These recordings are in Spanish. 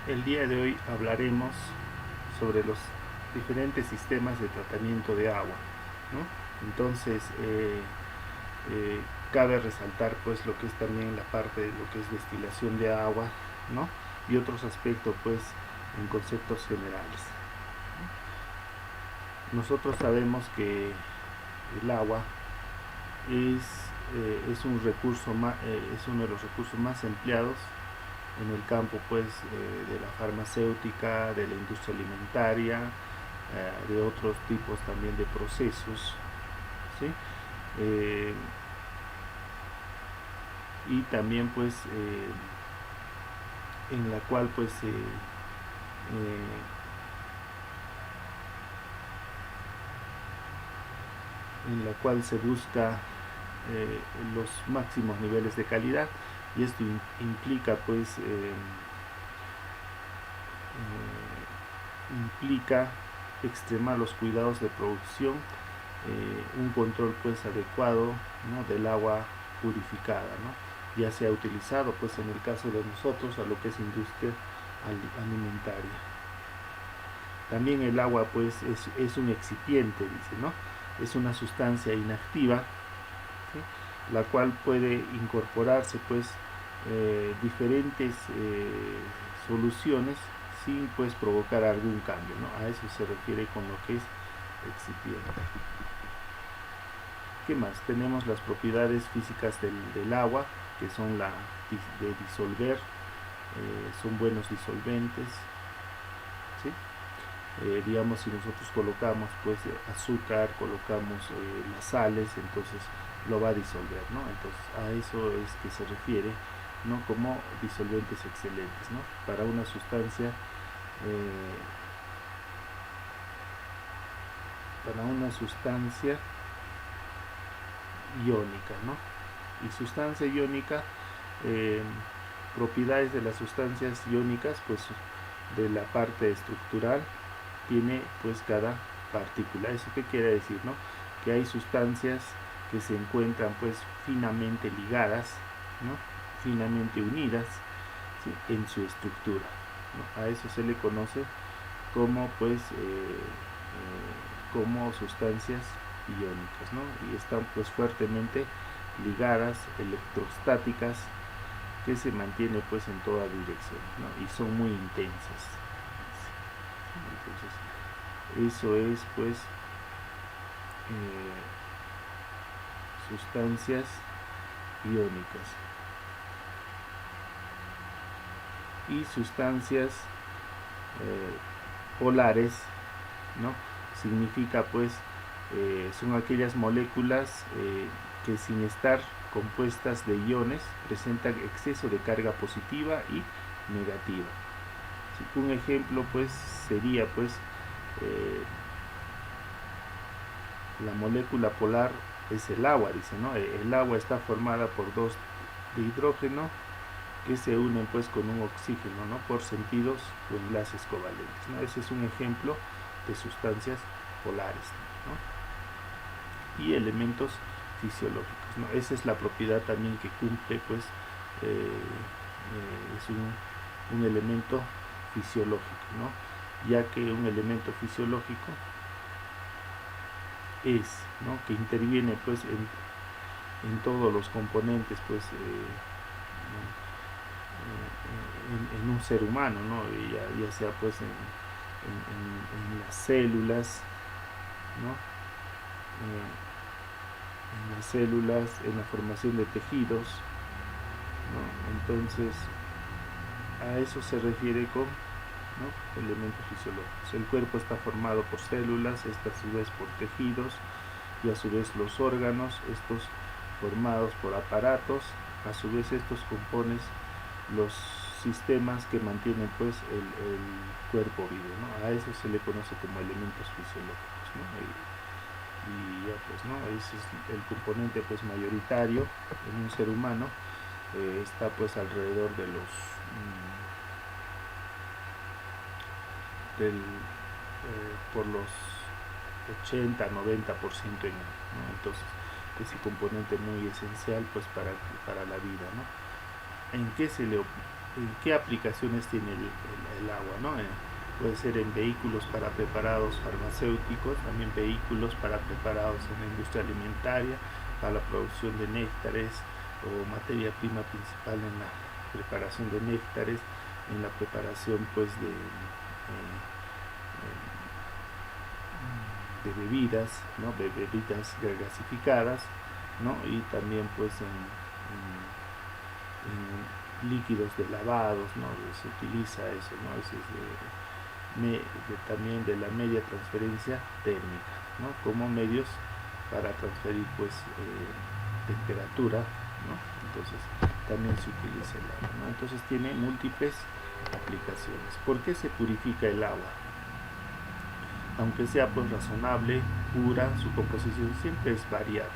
El día de hoy hablaremos sobre los diferentes sistemas de tratamiento de agua, ¿no? Entonces, cabe resaltar pues lo que es también la parte de lo que es destilación de agua, ¿no? Y otros aspectos pues en conceptos generales. Nosotros sabemos que el agua es un recurso es uno de los recursos más empleados en el campo pues de la farmacéutica, de la industria alimentaria, de otros tipos también de procesos, ¿sí? Eh, y también pues en la cual pues en la cual se busca los máximos niveles de calidad, y esto implica pues implica extremar los cuidados de producción, un control pues adecuado, ¿no?, del agua purificada, ¿no?, ya sea utilizado pues en el caso de nosotros a lo que es industria alimentaria. También el agua pues es un excipiente, dice, ¿no? Es una sustancia inactiva, ¿sí?, la cual puede incorporarse pues diferentes soluciones sin pues provocar algún cambio, ¿no? A eso se refiere con lo que es excipiente. ¿Qué más? Tenemos las propiedades físicas del agua, que son la de disolver, son buenos disolventes, ¿sí? Digamos, si nosotros colocamos pues azúcar, colocamos las sales, entonces lo va a disolver, ¿no? Entonces a eso es que se refiere, ¿no?, como disolventes excelentes, ¿no?, para una sustancia iónica, ¿no? Y sustancia iónica, eh, propiedades de las sustancias iónicas, pues de la parte estructural tiene pues cada partícula. ¿Eso qué quiere decir, no? Que hay sustancias que se encuentran pues finamente ligadas, ¿no?, finamente unidas, ¿sí?, en su estructura, ¿no? A eso se le conoce como pues como sustancias iónicas, ¿no? Y están pues fuertemente ligadas, electrostáticas, que se mantiene pues en toda dirección, ¿no?, y son muy intensas. Entonces eso es pues sustancias iónicas. Y sustancias polares, ¿no?, significa pues son aquellas moléculas que sin estar compuestas de iones presentan exceso de carga positiva y negativa. ¿Sí? Un ejemplo pues sería pues la molécula polar es el agua, dice, ¿no? El agua está formada por dos de hidrógeno que se unen pues con un oxígeno, ¿no?, por sentidos o enlaces covalentes, ¿no? Ese es un ejemplo de sustancias polares, ¿no? Y elementos fisiológicos, ¿no? Esa es la propiedad también que cumple pues es un elemento fisiológico, ¿no?, ya que un elemento fisiológico es, ¿no?, que interviene pues en todos los componentes pues en un ser humano, ¿no?, ya sea pues en las células, ¿no?, en las células, en la formación de tejidos, ¿no? Entonces a eso se refiere con, ¿no?, elementos fisiológicos. El cuerpo está formado por células, estas a su vez por tejidos, y a su vez los órganos, estos formados por aparatos, a su vez estos componen los sistemas que mantienen pues el cuerpo vivo, ¿no? A eso se le conoce como elementos fisiológicos, ¿no? Y ya pues, ¿no?, ese es el componente pues mayoritario en un ser humano. Está pues alrededor de los por los 80-90% en él, ¿no? Entonces es un componente muy esencial pues para la vida, ¿no? ¿En qué se le qué aplicaciones tiene el agua, ¿no? Puede ser en vehículos para preparados farmacéuticos, también vehículos para preparados en la industria alimentaria, para la producción de néctares o materia prima principal en la preparación de néctares, en la preparación pues de bebidas, ¿no? Bebidas gasificadas, ¿no? Y también pues en líquidos de lavados, ¿no? Se utiliza eso, ¿no? También de la media transferencia térmica, ¿no? Como medios para transferir pues temperatura, ¿no? Entonces también se utiliza el agua, ¿no? Entonces tiene múltiples aplicaciones. ¿Por qué se purifica el agua? Aunque sea pues razonable, pura, su composición siempre es variable,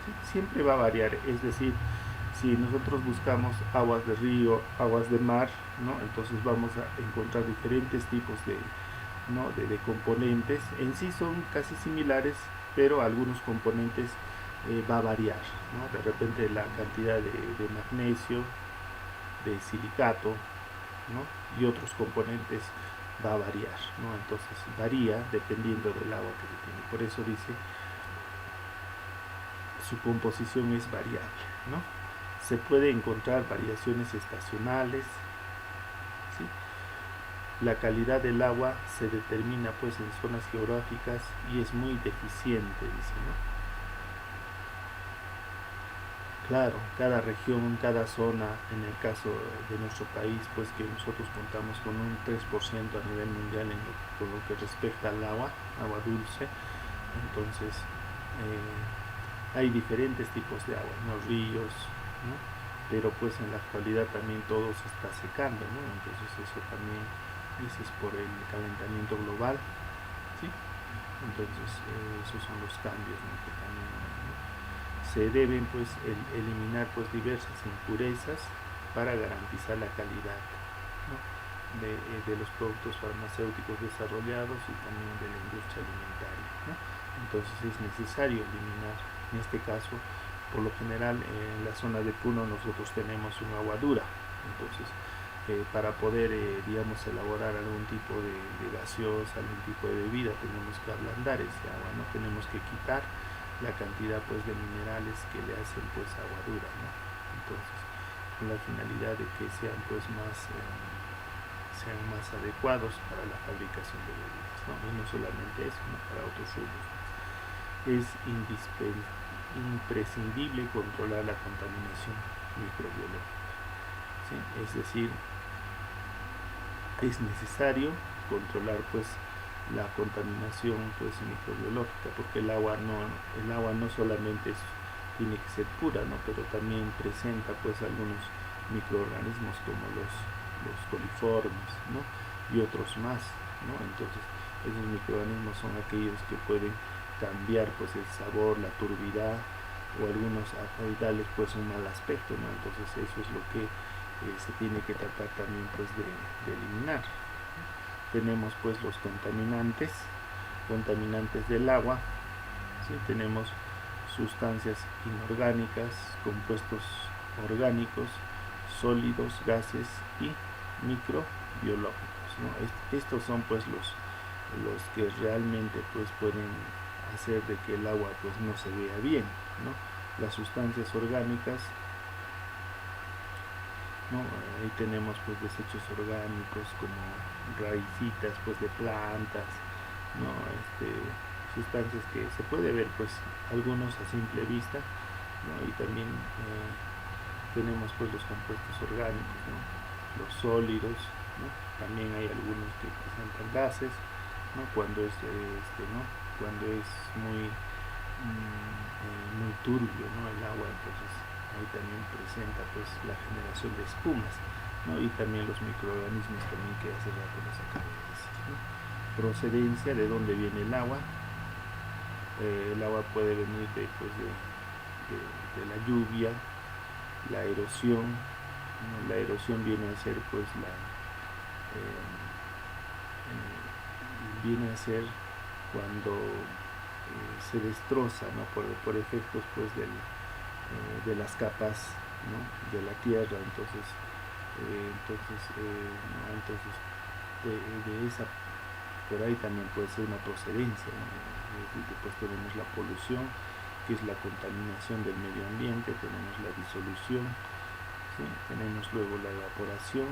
¿sí? Siempre va a variar, es decir, si nosotros buscamos aguas de río, aguas de mar, ¿no? Entonces vamos a encontrar diferentes tipos ¿no? de componentes. En sí son casi similares, pero algunos componentes va a variar, ¿no? De repente la cantidad de magnesio, de silicato, ¿no? Y otros componentes va a variar, ¿no? Entonces varía dependiendo del agua que se tiene. Por eso dice su composición es variable, ¿no? Se puede encontrar variaciones estacionales, ¿sí? La calidad del agua se determina pues en zonas geográficas y es muy deficiente, dice, ¿no? Claro, cada región, cada zona, en el caso de nuestro país, pues que nosotros contamos con un 3% a nivel mundial por lo que respecta al agua dulce. Entonces hay diferentes tipos de agua, ¿no? Ríos, ¿no? Pero pues en la actualidad también todo se está secando, ¿no? Entonces eso también es por el calentamiento global, ¿sí? Entonces esos son los cambios, ¿no? Que también, ¿no? Se deben pues eliminar pues diversas impurezas para garantizar la calidad, ¿no? de los productos farmacéuticos desarrollados y también de la industria alimentaria, ¿no? Entonces es necesario eliminar, en este caso, por lo general en la zona de Puno nosotros tenemos un agua dura, entonces para poder digamos elaborar algún tipo de gaseosa, algún tipo de bebida, tenemos que ablandar ese agua, no tenemos que quitar la cantidad pues de minerales que le hacen pues agua dura, ¿no? Entonces con la finalidad de que sean pues sean más adecuados para la fabricación de bebidas, ¿no? Y no solamente eso, ¿no? Para otros rubros. Es imprescindible controlar la contaminación microbiológica, ¿sí? Es decir, es necesario controlar pues la contaminación pues microbiológica, porque el agua no solamente tiene que ser pura, ¿no? Pero también presenta pues algunos microorganismos como los coliformes, ¿no? Y otros más, ¿no? Entonces esos microorganismos son aquellos que pueden cambiar pues el sabor, la turbidez o algunos darles pues un mal aspecto, ¿no? Entonces eso es lo que se tiene que tratar también pues de eliminar. Tenemos pues los contaminantes del agua, ¿sí? Tenemos sustancias inorgánicas, compuestos orgánicos, sólidos, gases y microbiológicos, ¿no? Estos son pues los que realmente pues pueden hacer de que el agua pues no se vea bien, ¿no? Las sustancias orgánicas, ¿no? Ahí tenemos pues desechos orgánicos como raicitas pues de plantas, ¿no? Sustancias que se puede ver pues algunos a simple vista, ¿no? Y también tenemos pues los compuestos orgánicos, ¿no? Los sólidos, ¿no? También hay algunos que presentan gases, ¿no? Cuando es ¿no? Cuando es muy turbio, ¿no? El agua, entonces ahí también presenta pues la generación de espumas, ¿no? Y también los microorganismos también que hace rato nos acabo de decir, ¿no? Procedencia, de dónde viene el agua. El agua puede venir de la lluvia, la erosión, ¿no? La erosión viene a ser pues viene a ser cuando se destroza, ¿no? por efectos pues de las capas, ¿no? de la tierra. Entonces entonces de esa, por ahí también puede ser una procedencia, ¿no? Después tenemos la polución, que es la contaminación del medio ambiente, tenemos la disolución, ¿sí? Tenemos luego la evaporación,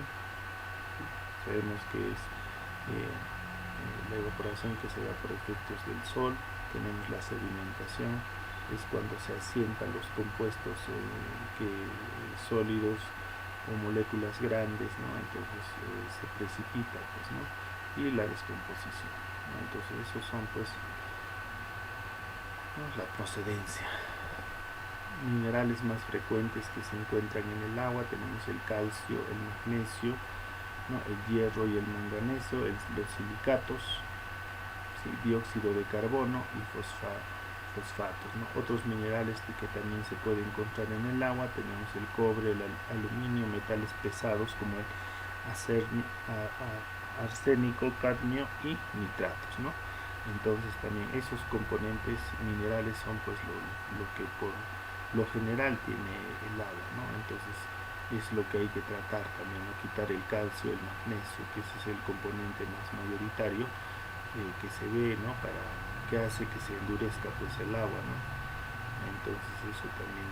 ¿sí? Sabemos que es la evaporación que se da por efectos del sol, tenemos la sedimentación, es cuando se asientan los compuestos sólidos o moléculas grandes, ¿no? Entonces se precipita, pues, ¿no? Y la descomposición, ¿no? Entonces esos son, pues, ¿no? La procedencia. Minerales más frecuentes que se encuentran en el agua tenemos el calcio, el magnesio, ¿no? El hierro y el manganeso, los silicatos, ¿sí? Dióxido de carbono y fosfatos, ¿no? Otros minerales que también se pueden encontrar en el agua tenemos el cobre, el aluminio, metales pesados como el arsénico, cadmio y nitratos, ¿no? Entonces también esos componentes minerales son, pues, lo que por lo general tiene el agua, ¿no? Entonces es lo que hay que tratar también, ¿no? Quitar el calcio, el magnesio, que ese es el componente más mayoritario que se ve, ¿no? Que hace que se endurezca, pues, el agua, ¿no? Entonces eso también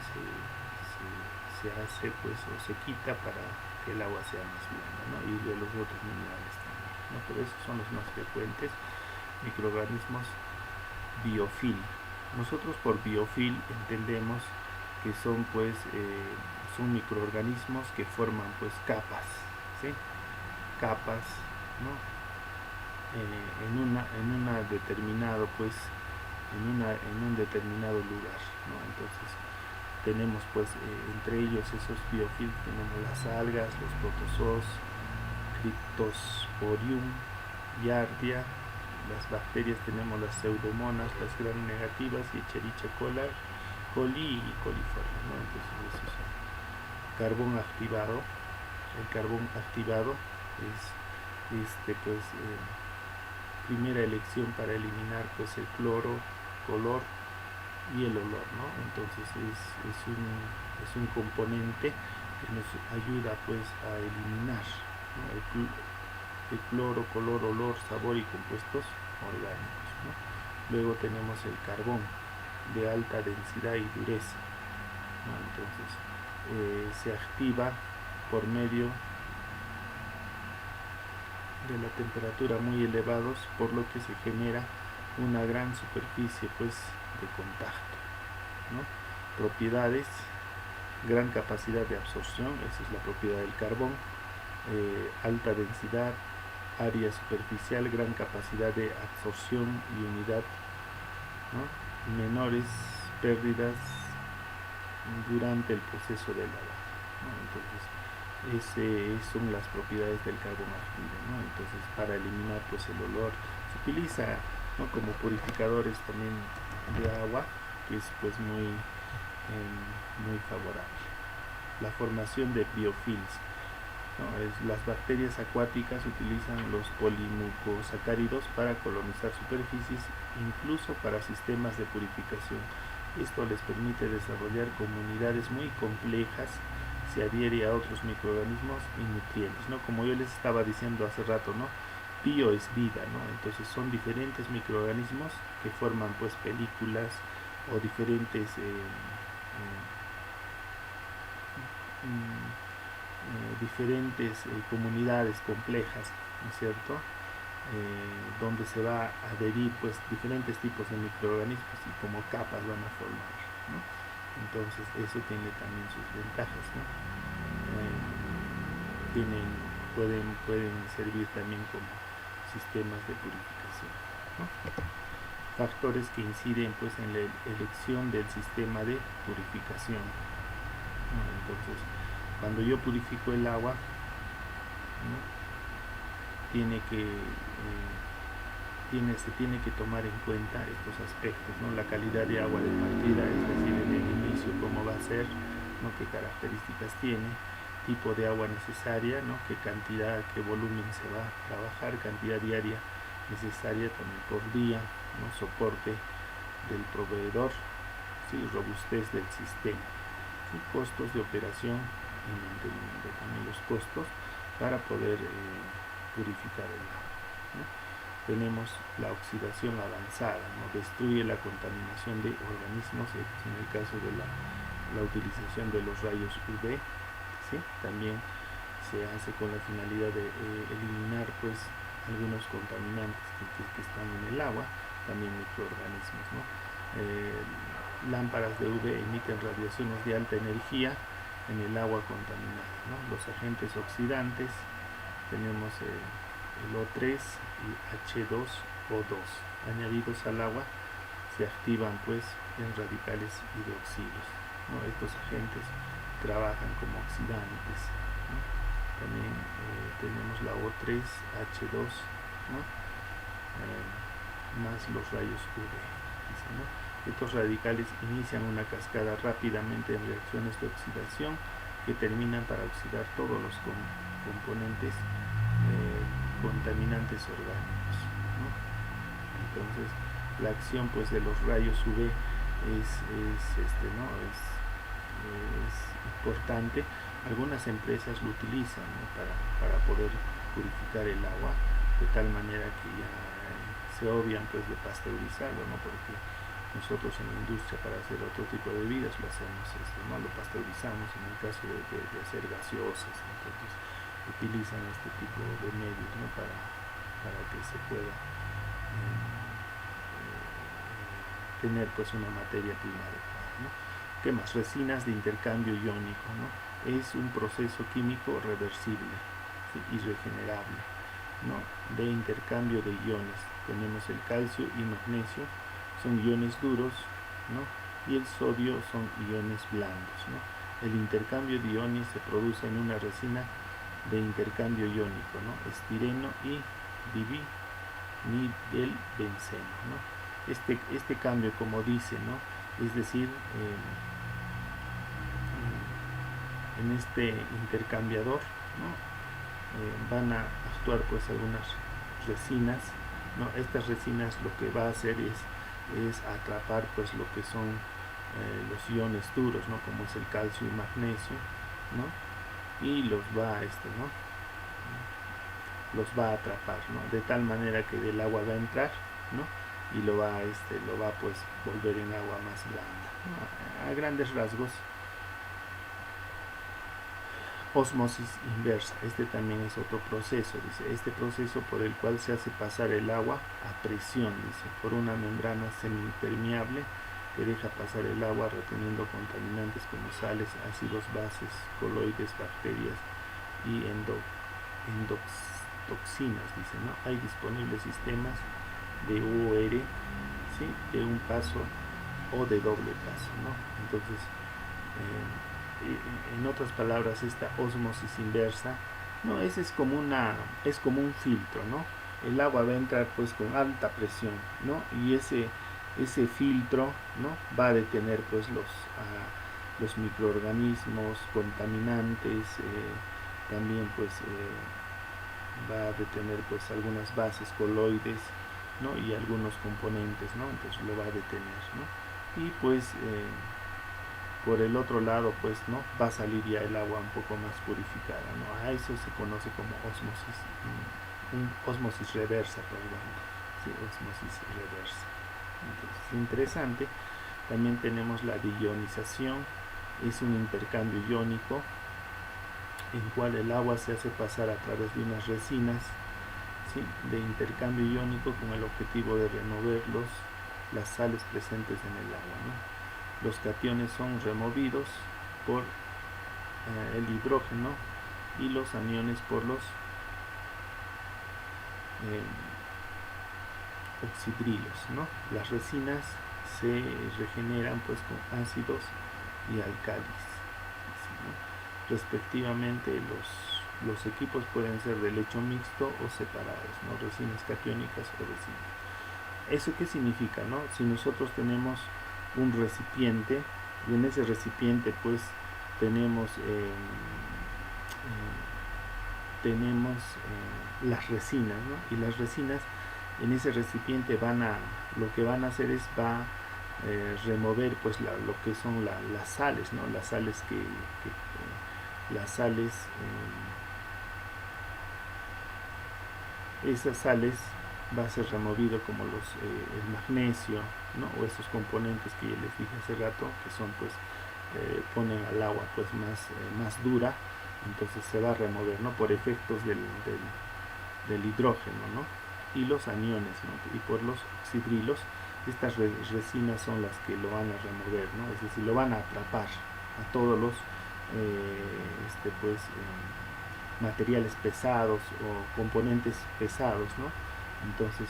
se hace, pues, o se quita para que el agua sea más blanda, ¿no? Y de los otros minerales también, ¿no? Pero esos son los más frecuentes, microorganismos biofil. Nosotros por biofil entendemos que son, pues, son microorganismos que forman, pues, capas, ¿sí? Capas, ¿no? En una determinado, pues, en un determinado lugar, ¿no? Entonces tenemos, pues, entre ellos esos biofil, tenemos las algas, los protozoos, Cryptosporium, Giardia. Las bacterias tenemos las pseudomonas, las gram negativas y Escherichia coli y coliformes, ¿no? Entonces eso es carbón activado. El carbón activado es pues primera elección para eliminar, pues, el cloro, color y el olor, ¿no? Entonces es un componente que nos ayuda, pues, a eliminar, ¿no? El cloro, color, olor, sabor y compuestos orgánicos, ¿no? Luego tenemos el carbón de alta densidad y dureza, ¿no? Entonces se activa por medio de la temperatura muy elevados, por lo que se genera una gran superficie, pues, de contacto, ¿no? Propiedades: gran capacidad de absorción, esa es la propiedad del carbón, alta densidad, área superficial, gran capacidad de absorción y unidad, ¿no? Menores pérdidas durante el proceso de lavado, ¿no? Entonces son las propiedades del carbón activo, ¿no? Entonces, para eliminar, pues, el olor se utiliza, ¿no? Como purificadores también de agua, que es, pues, muy favorable. La formación de biofilms, ¿no? Las bacterias acuáticas utilizan los polimucosacáridos para colonizar superficies, incluso para sistemas de purificación. Esto les permite desarrollar comunidades muy complejas, se adhiere a otros microorganismos y nutrientes, ¿no? Como yo les estaba diciendo hace rato, ¿no? Bio es vida, ¿no? Entonces son diferentes microorganismos que forman, pues, películas o diferentes comunidades complejas, ¿no es cierto? Donde se va a adherir, pues, diferentes tipos de microorganismos y como capas van a formar, ¿no? Entonces eso tiene también sus ventajas, ¿no? Pueden servir también como sistemas de purificación, ¿no? Factores que inciden, pues, en la elección del sistema de purificación, ¿no? Entonces, cuando yo purifico el agua, ¿no? Se tiene que tomar en cuenta estos aspectos, ¿no? La calidad de agua de partida, es decir, en el inicio cómo va a ser, ¿no? Qué características tiene, tipo de agua necesaria, ¿no? Qué cantidad, qué volumen se va a trabajar, cantidad diaria necesaria también por día, ¿no? Soporte del proveedor, ¿sí? Robustez del sistema, ¿sí? Costos de operación y mantenimiento, también los costos para poder purificar el agua, ¿no? Tenemos la oxidación avanzada, ¿no? Destruye la contaminación de organismos, en el caso de la utilización de los rayos UV, ¿sí? También se hace con la finalidad de eliminar pues algunos contaminantes que están en el agua, también microorganismos, ¿no? Lámparas de UV emiten radiaciones de alta energía en el agua contaminada, ¿no? Los agentes oxidantes, tenemos el O3 y H2O2 añadidos al agua, se activan pues en radicales hidroxilos, ¿no? Estos agentes trabajan como oxidantes, ¿no? También tenemos la O3, H2, ¿no? Más los rayos UV, ¿no? Estos radicales inician una cascada rápidamente en reacciones de oxidación que terminan para oxidar todos los componentes contaminantes orgánicos, ¿no? Entonces la acción pues de los rayos UV es importante. Algunas empresas lo utilizan, ¿no? para poder purificar el agua de tal manera que ya se obvian pues de pasteurizarlo, ¿no? Porque nosotros en la industria para hacer otro tipo de bebidas lo hacemos, ¿no? Lo pasteurizamos en el caso de hacer gaseosas, entonces utilizan este tipo de medios, ¿no? para que se pueda tener pues una materia prima adecuada, ¿no? ¿Qué más? Resinas de intercambio iónico, ¿no? Es un proceso químico reversible, ¿sí? Y regenerable, ¿no? De intercambio de iones. Tenemos el calcio y magnesio, son iones duros, ¿no? Y el sodio son iones blandos, ¿no? El intercambio de iones se produce en una resina de intercambio iónico, ¿no? Estireno y divinilbenceno, ¿no? Este cambio, como dice, ¿no? Es decir, en este intercambiador, ¿no? Van a actuar pues algunas resinas, ¿no? Estas resinas lo que va a hacer es atrapar pues lo que son los iones duros, ¿no? Como es el calcio y magnesio, ¿no? Y los va ¿no? Los va a atrapar, ¿no? De tal manera que del agua va a entrar, ¿no? Y lo va pues volver en agua más blanda, ¿no? A grandes rasgos. Osmosis inversa, este también es otro proceso, dice, este proceso por el cual se hace pasar el agua a presión, dice, por una membrana semipermeable que deja pasar el agua reteniendo contaminantes como sales, ácidos, bases, coloides, bacterias y endotoxinas, dice, ¿no? Hay disponibles sistemas de UOR, ¿sí? De un paso o de doble paso, ¿no? Entonces, en otras palabras, esta ósmosis inversa, no, es como un filtro, ¿no? El agua va a entrar pues con alta presión, ¿no? Y ese filtro, ¿no? Va a detener pues los microorganismos contaminantes, también pues va a detener pues algunas bases coloides, ¿no? Y algunos componentes, ¿no? Entonces lo va a detener, ¿no? Y pues por el otro lado pues no va a salir ya el agua un poco más purificada, ¿no? A eso se conoce como ósmosis reversa, perdón, sí, ósmosis reversa. Entonces, interesante. También tenemos la deionización, es un intercambio iónico en cual el agua se hace pasar a través de unas resinas, ¿sí? De intercambio iónico con el objetivo de remover las sales presentes en el agua, ¿no? Los cationes son removidos por el hidrógeno y los aniones por los oxidrilos, ¿no? Las resinas se regeneran pues con ácidos y álcalis, ¿no? Respectivamente. Los equipos pueden ser de lecho mixto o separados, ¿no? Resinas catiónicas o resinas. ¿Eso qué significa, no? Si nosotros tenemos un recipiente y en ese recipiente pues tenemos las resinas, ¿no? Y las resinas en ese recipiente lo que van a hacer es remover pues lo que son las sales, ¿no? Las sales las sales, esas sales va a ser removido como el magnesio, ¿no? O esos componentes que ya les dije hace rato, que son pues ponen al agua pues más dura, entonces se va a remover, ¿no? Por efectos del hidrógeno, ¿no? Y los aniones, ¿no? Y por los oxidrilos, estas resinas son las que lo van a remover, ¿no? Es decir, lo van a atrapar a todos los materiales pesados o componentes pesados, ¿no? Entonces,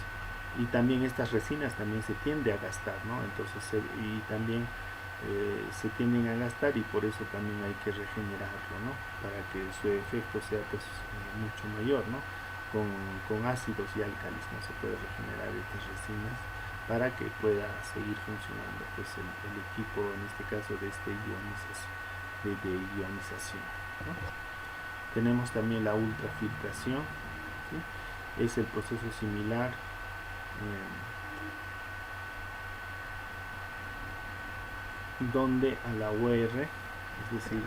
y también estas resinas también se tiende a gastar, ¿no? Entonces, y también se tienden a gastar, y por eso también hay que regenerarlo, ¿no? Para que su efecto sea pues mucho mayor, ¿no? Con ácidos y álcalis no se puede regenerar estas resinas para que pueda seguir funcionando pues el equipo, en este caso de ionización, ¿no? Tenemos también la ultrafiltración, ¿sí? Es el proceso similar donde a la OR, es decir,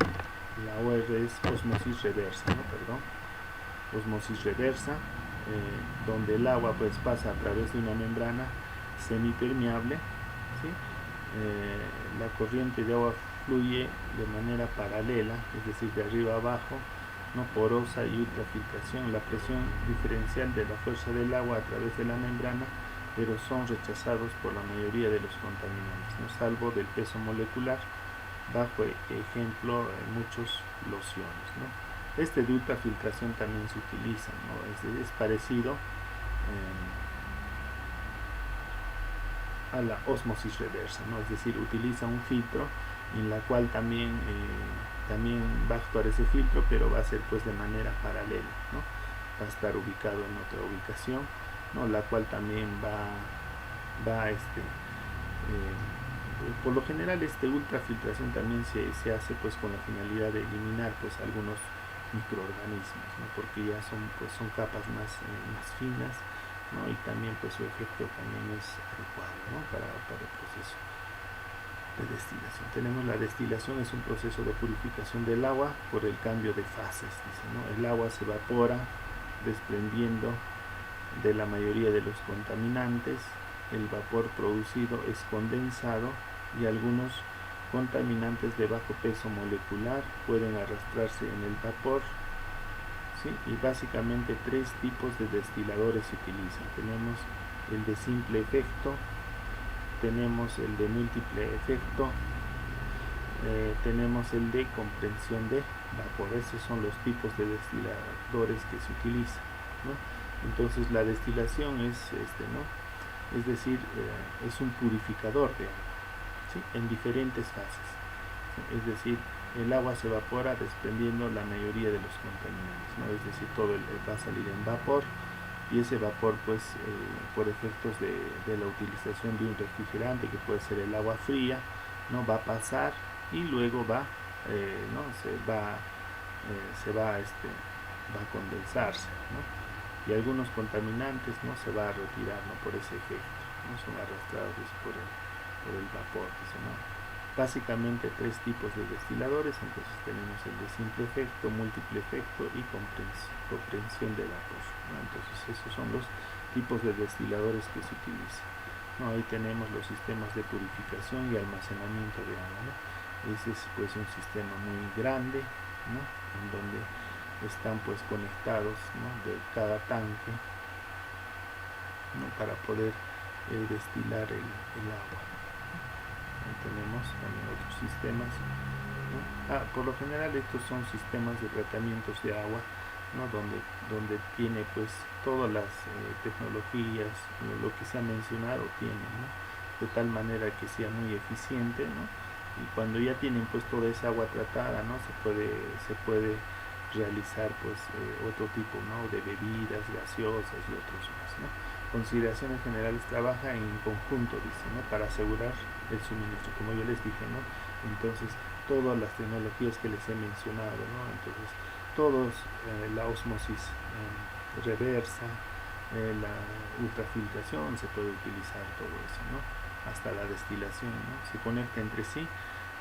la OR es osmosis reversa, ¿no? Perdón, osmosis reversa, donde el agua pues pasa a través de una membrana semipermeable, ¿sí? La corriente de agua fluye de manera paralela, es decir, de arriba a abajo, no porosa y ultrafiltración. La presión diferencial de la fuerza del agua a través de la membrana, pero son rechazados por la mayoría de los contaminantes, ¿no? Salvo del peso molecular, bajo ejemplo muchos lociones, ¿no? Este de ultrafiltración también se utiliza, ¿no? Es parecido a la osmosis reversa, ¿no? Es decir, utiliza un filtro en la cual también va a actuar ese filtro, pero va a ser pues de manera paralela, ¿no? Va a estar ubicado en otra ubicación, ¿no? La cual también por lo general ultrafiltración también se hace pues con la finalidad de eliminar pues algunos microorganismos, ¿no? Porque ya son capas más finas, ¿no? Y también pues su efecto también es adecuado, ¿no? para el proceso de destilación. Tenemos la destilación, es un proceso de purificación del agua por el cambio de fases, dice, ¿no? El agua se evapora desprendiendo de la mayoría de los contaminantes. El vapor producido es condensado y algunos contaminantes de bajo peso molecular pueden arrastrarse en el vapor, ¿sí? Y básicamente tres tipos de destiladores se utilizan. Tenemos el de simple efecto, tenemos el de múltiple efecto, tenemos el de comprensión de vapor. Esos son los tipos de destiladores que se utilizan, ¿no? Entonces la destilación es ¿no? Es decir, es un purificador de agua, ¿sí? En diferentes fases, ¿sí? Es decir, el agua se evapora desprendiendo la mayoría de los contaminantes, ¿no? Es decir, todo va a salir en vapor, y ese vapor pues por efectos de la utilización de un refrigerante, que puede ser el agua fría, ¿no? Va a pasar y luego ¿no? va a condensarse, ¿no? Y algunos contaminantes no se va a retirar, ¿no? Por ese efecto, ¿no? Son arrastrados por el vapor, ¿no? Básicamente tres tipos de destiladores. Entonces tenemos el de simple efecto, múltiple efecto y comprensión de vapor, ¿no? Entonces esos son los tipos de destiladores que se utilizan, ¿no? Ahí tenemos los sistemas de purificación y almacenamiento de agua, ¿no? Ese es pues un sistema muy grande, ¿no? En donde están pues conectados, ¿no? De cada tanque, ¿no? Para poder destilar el agua. Ahí tenemos también otros sistemas, ¿no? Por lo general estos son sistemas de tratamientos de agua, ¿no? donde tiene pues todas las tecnologías, lo que se ha mencionado tiene, ¿no? De tal manera que sea muy eficiente, ¿no? Y cuando ya tienen pues toda esa agua tratada, ¿no? Se puede realizar pues otro tipo, ¿no? De bebidas gaseosas y otros más, ¿no? Consideraciones generales: trabaja en conjunto, dice, ¿no? Para asegurar el suministro, como yo les dije, ¿no? Entonces todas las tecnologías que les he mencionado, ¿no? Entonces todos, la osmosis reversa, la ultrafiltración, se puede utilizar todo eso, ¿no? Hasta la destilación, ¿no? Se conecta entre sí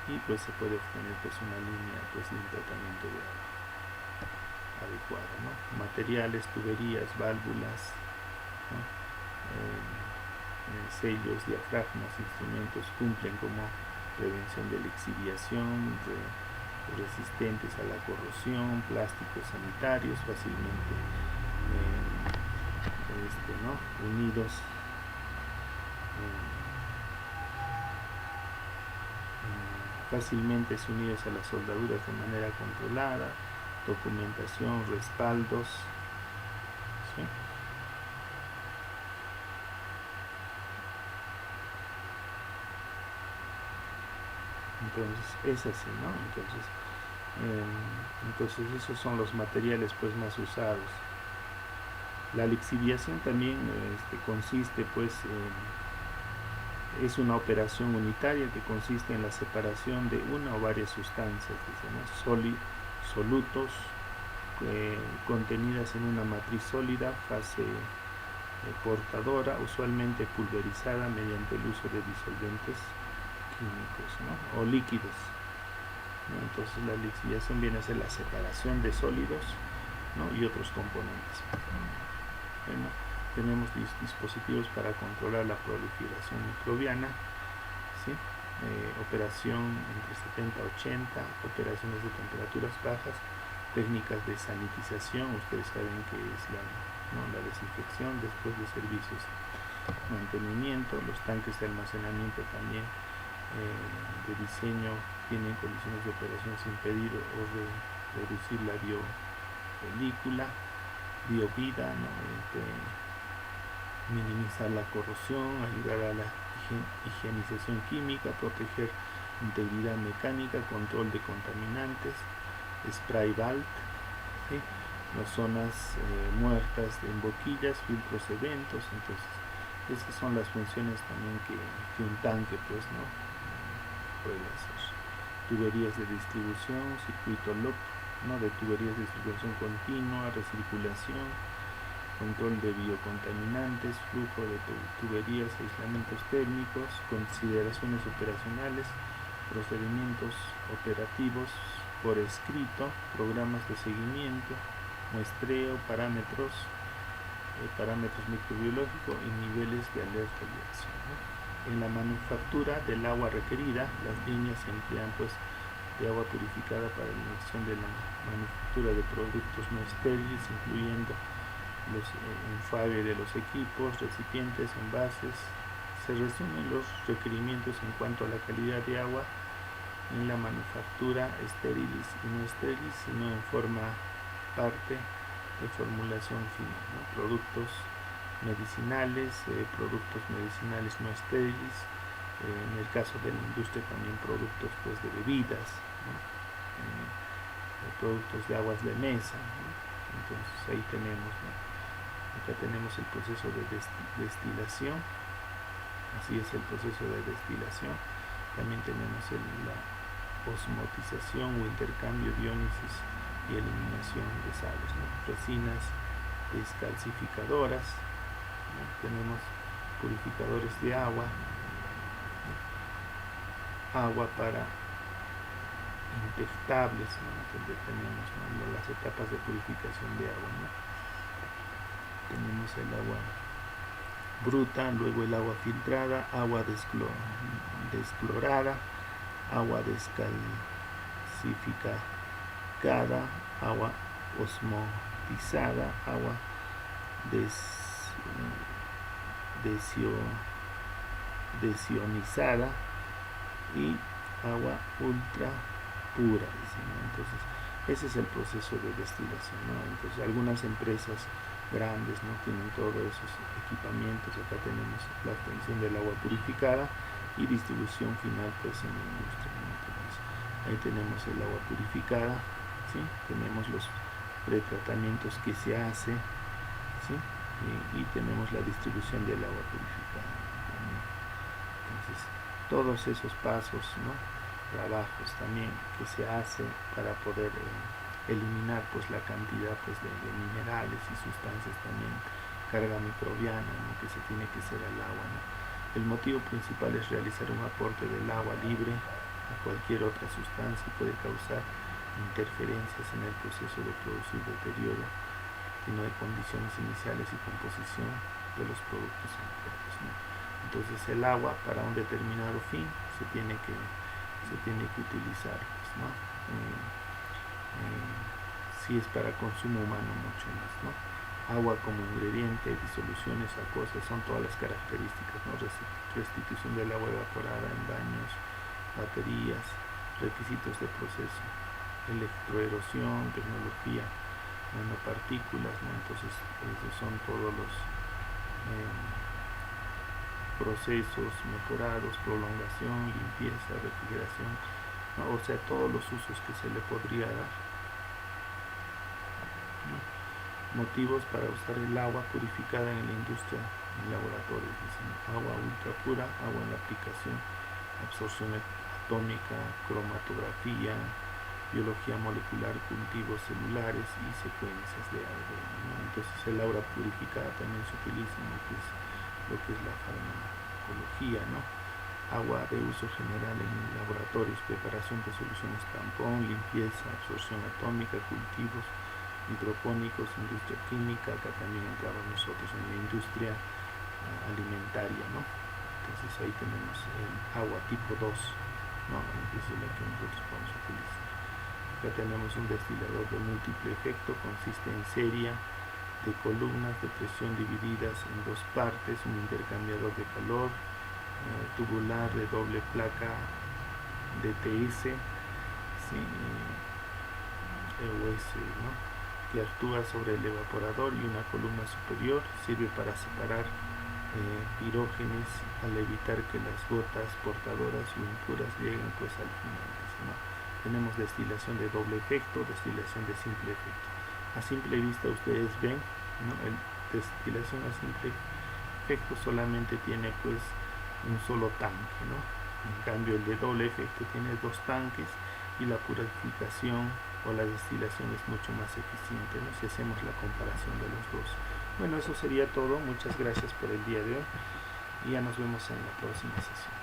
y pues se puede obtener pues una línea pues de un tratamiento de agua adecuado, ¿no? Materiales, tuberías, válvulas, ¿no? Sellos, diafragmas, instrumentos cumplen como prevención de lixiviación, resistentes a la corrosión, plásticos sanitarios fácilmente ¿no? unidos fácilmente unidos a las soldaduras de manera controlada, documentación, respaldos, ¿sí? Entonces es así, ¿no? Entonces esos son los materiales pues más usados. La lixiviación también consiste pues es una operación unitaria que consiste en la separación de una o varias sustancias, ¿no? Solutos contenidas en una matriz sólida, fase portadora, usualmente pulverizada mediante el uso de disolventes químicos, ¿no? O líquidos, ¿no? Entonces la lixiviación viene a ser la separación de sólidos, ¿no? Y otros componentes. Bueno, tenemos dispositivos para controlar la proliferación microbiana, ¿sí? Operación entre 70 a 80, operaciones de temperaturas bajas, técnicas de sanitización, ustedes saben que es la desinfección después de servicios, mantenimiento, los tanques de almacenamiento también de diseño tienen condiciones de operación sin impedir o reducir la biopelícula, biovida, ¿no? Minimizar la corrosión, ayudar a la higienización química, proteger integridad mecánica, control de contaminantes, spray vault, ¿sí? Las zonas muertas en boquillas, filtros eventos. Entonces esas son las funciones también que un tanque pues no puede hacer. Tuberías de distribución, circuito loop, ¿no? De tuberías de distribución continua, recirculación, control de biocontaminantes, flujo de tuberías, aislamientos térmicos, consideraciones operacionales, procedimientos operativos por escrito, programas de seguimiento, muestreo, parámetros microbiológicos y niveles de alerta y acción, ¿no? En la manufactura del agua requerida, las líneas se emplean pues de agua purificada para la inyección de la manufactura de productos no estériles, incluyendo los enjuague de los equipos, recipientes, envases. Se resumen los requerimientos en cuanto a la calidad de agua en la manufactura estériles y no estériles, sino en forma parte de formulación final, ¿no? Productos medicinales, productos medicinales no estériles, en el caso de la industria también productos pues de bebidas, ¿no? Productos de aguas de mesa, ¿no? Entonces ahí tenemos, ¿no? Acá tenemos el proceso de destilación, así es el proceso de destilación. También tenemos la osmotización o intercambio de iónisis y eliminación de sales, ¿no? Resinas descalcificadoras, ¿no? Tenemos purificadores de agua, ¿no? Agua para inyectables, ¿no? Entonces tenemos, ¿no? Las etapas de purificación de agua, ¿no? Tenemos el agua bruta, luego el agua filtrada, agua desclorada, agua descalcificada, agua osmotizada, agua desionizada y agua ultra pura, ¿no? Entonces ese es el proceso de destilación, ¿no? Entonces algunas empresas grandes no tienen todos esos equipamientos. Acá tenemos la obtención del agua purificada y distribución final pues en la industria, ¿no? Entonces, ahí tenemos el agua purificada, ¿sí? Tenemos los pretratamientos que se hace, ¿sí? Y tenemos la distribución del agua purificada también. Entonces todos esos pasos, ¿no? Trabajos también que se hace para poder eliminar pues la cantidad pues de minerales y sustancias también, carga microbiana, ¿no? Que se tiene que hacer al agua, ¿no? El motivo principal es realizar un aporte del agua libre, a cualquier otra sustancia y puede causar interferencias en el proceso de producir deterioro, sino de condiciones iniciales y composición de los productos empleados, ¿no? Entonces el agua para un determinado fin se tiene que utilizar, pues, ¿no? Si es para consumo humano, mucho más, ¿no? Agua como ingrediente, disoluciones acuosas, son todas las características, ¿no? Restitución del agua evaporada en baños, baterías, requisitos de proceso, electroerosión, tecnología, nanopartículas, ¿no? Entonces esos son todos los procesos mejorados, prolongación, limpieza, refrigeración, ¿no? O sea, todos los usos que se le podría dar, ¿no? Motivos para usar el agua purificada en la industria, en laboratorios, dicen, agua ultra pura, agua en la aplicación, absorción atómica, cromatografía, biología molecular, cultivos celulares y secuencias de algo, ¿no? Entonces el agua purificada también se utiliza en lo que es la farmacología, ¿no? Agua de uso general en laboratorios, preparación de soluciones tampón, limpieza, absorción atómica, cultivos hidropónicos, industria química. Acá también entramos nosotros en la industria alimentaria, ¿no? Entonces ahí tenemos el agua tipo 2, ¿no? Que es la que nosotros podemos utilizar. Acá tenemos un destilador de múltiple efecto, consiste en serie de columnas de presión divididas en dos partes, un intercambiador de calor tubular de doble placa DTS, ¿sí? EOS, ¿no? Que actúa sobre el evaporador y una columna superior, sirve para separar pirógenes al evitar que las gotas portadoras o impuras lleguen pues al final, ¿no? Tenemos destilación de doble efecto, destilación de simple efecto. A simple vista ustedes ven, ¿no? El destilación a simple efecto solamente tiene pues un solo tanque, ¿no? En cambio el de doble efecto tiene dos tanques y la purificación o la destilación es mucho más eficiente, ¿no? Si hacemos la comparación de los dos. Bueno, eso sería todo. Muchas gracias por el día de hoy y ya nos vemos en la próxima sesión.